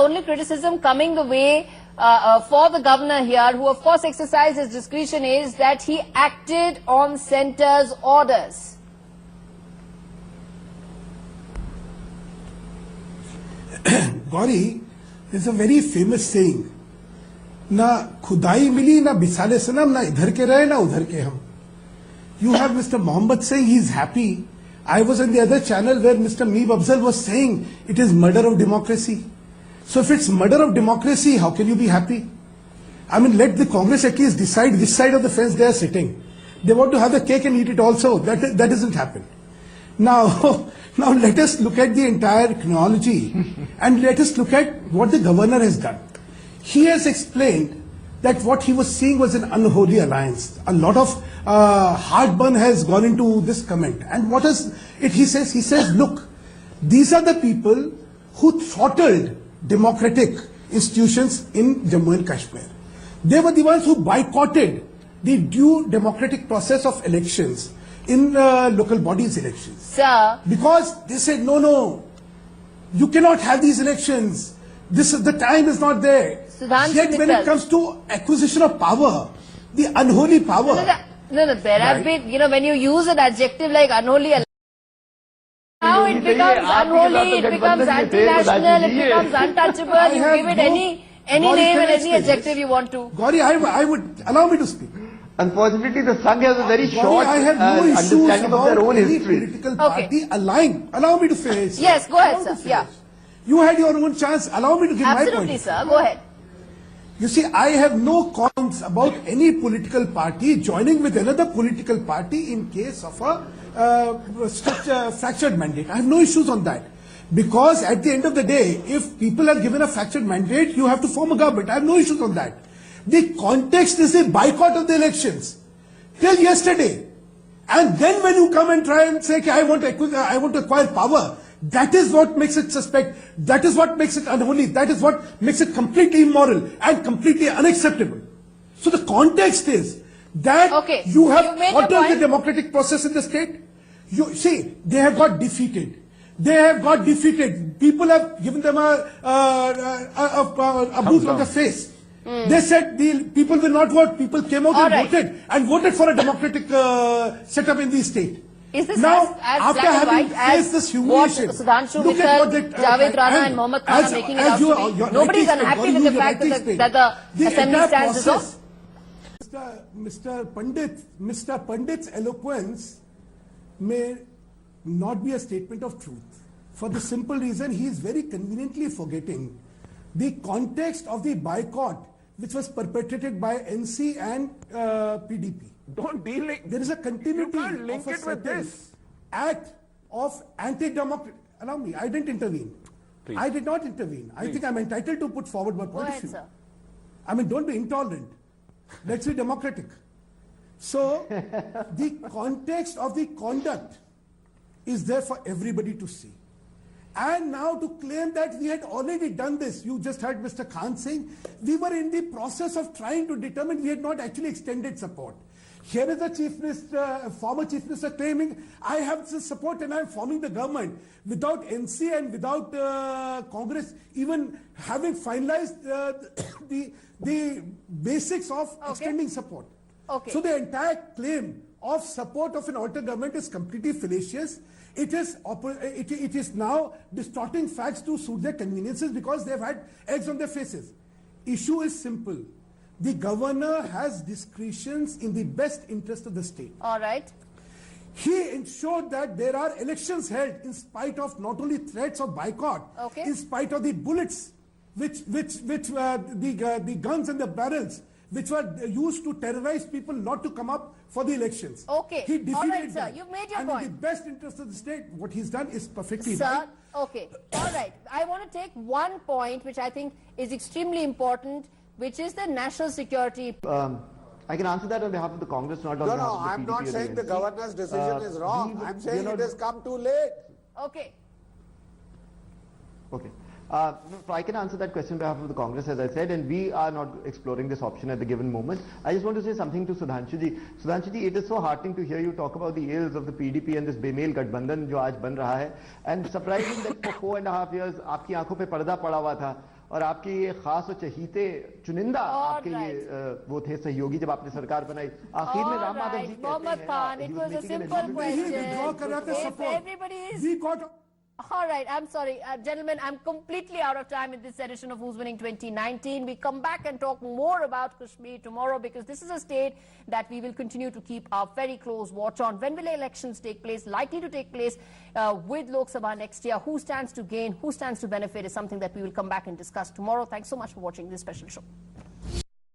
Only criticism coming the way for the governor here, who of course exercised his discretion, is that he acted on centre's orders. Gauri, there's a very famous saying, na khudai mili na bisale sanam, na idhar ke rahe na udhar ke hum. You have Mr. Mohammed saying he's happy. I was on the other channel where Mr. Meeb Afzal was saying it is murder of democracy. So if it's murder of democracy, how can you be happy? I mean, let the Congress at least decide which side of the fence they are sitting. They want to have the cake and eat it also. That doesn't happen. Now let us look at the entire chronology and let us look at what the governor has done. He has explained that what he was seeing was an unholy alliance. A lot of heartburn has gone into this comment. And what is it he says? He says, look, these are the people who throttled democratic institutions in Jammu and Kashmir. They were the ones who boycotted the due democratic process of elections in local bodies elections. Sir. Because they said, no, you cannot have these elections. The time is not there. Sudhanshu, yet when it comes to acquisition of power, the unholy power. No, there have been, when you use an adjective like unholy, now it becomes unholy, it becomes anti-national, it becomes untouchable. You give it any name and any adjective you want to. Gauri, I would allow me to speak. Unfortunately, the Sangh has a very short I have no understanding of their own history. Political party aligned. Allow me to finish. Yes, go ahead, sir. Yeah. You had your own chance. Allow me to give my point. Absolutely, sir. Go ahead. You see, I have no qualms about any political party joining with another political party in case of a fractured mandate. I have no issues on that. Because at the end of the day, if people are given a fractured mandate, you have to form a government. I have no issues on that. The context is a boycott of the elections till yesterday. And then when you come and try and say, I want to acquire power, that is what makes it suspect. That is what makes it unholy. That is what makes it completely immoral and completely unacceptable. So the context is that you have altered the democratic process in the state. You see, they have got defeated. They have got defeated. People have given them a boot on the face. They said the people will not vote. People came out and voted for a democratic setup in the state. Is this now, as after having faced this humiliation, what Sudhanshu, Mittal, Javed Rana and Mohammed Khan are making it out to be? Nobody is unhappy with the fact that the assembly stands dissolved. Mr. Pandit's eloquence may not be a statement of truth. For the simple reason, he is very conveniently forgetting the context of the boycott which was perpetrated by NC and PDP. Don't be like, there is a continuity you can't link of a it with this act of anti-democracy. Allow me, I didn't intervene. Please. I did not intervene. I think I'm entitled to put forward my point of view. Sir. I mean, don't be intolerant. Let's be democratic. So, the context of the conduct is there for everybody to see. And now to claim that we had already done this, you just heard Mr. Khan saying, we were in the process of trying to determine, we had not actually extended support. Here is the Chief Minister, former Chief Minister claiming, I have the support and I am forming the government without NC and without Congress even having finalized the basics of extending support. So the entire claim of support of an alter government is completely fallacious. It is now distorting facts to suit their conveniences because they have had eggs on their faces. Issue is simple. The governor has discretions in the best interest of the state. All right. He ensured that there are elections held in spite of not only threats of boycott, in spite of the bullets, the guns and the barrels, which were used to terrorize people not to come up for the elections. He defeated all right, sir. them. You've made your and point. In the best interest of the state, what he's done is perfectly Sir, right. okay. All right. I want to take one point which I think is extremely important, which is the national security. I can answer that on behalf of the Congress, not on behalf of the PDP. I'm not saying the governor's decision is wrong. I'm saying it has come too late. Okay. Okay. So I can answer that question on behalf of the Congress, as I said, and we are not exploring this option at the given moment. I just want to say something to Sudhanshu ji. Sudhanshu ji, it is so heartening to hear you talk about the ills of the PDP and this Bemail Gathbandhan जो आज बन रहा है, and surprising that for 4.5 years आपकी आंखों पे पर्दा पड़ा हुआ था और आपके ये खास और चहीते चुनिंदा आपके ये वो थे सहयोगी जब आपने सरकार बनाई। आखिर में Ram Madhav ji Mohammad Khan, it was a simple question. If everybody is... We got... All right, I'm sorry. Gentlemen, I'm completely out of time in this edition of Who's Winning 2019. We come back and talk more about Kashmir tomorrow because this is a state that we will continue to keep a very close watch on. When will elections take place? Likely to take place with Lok Sabha next year. Who stands to gain? Who stands to benefit is something that we will come back and discuss tomorrow. Thanks so much for watching this special show.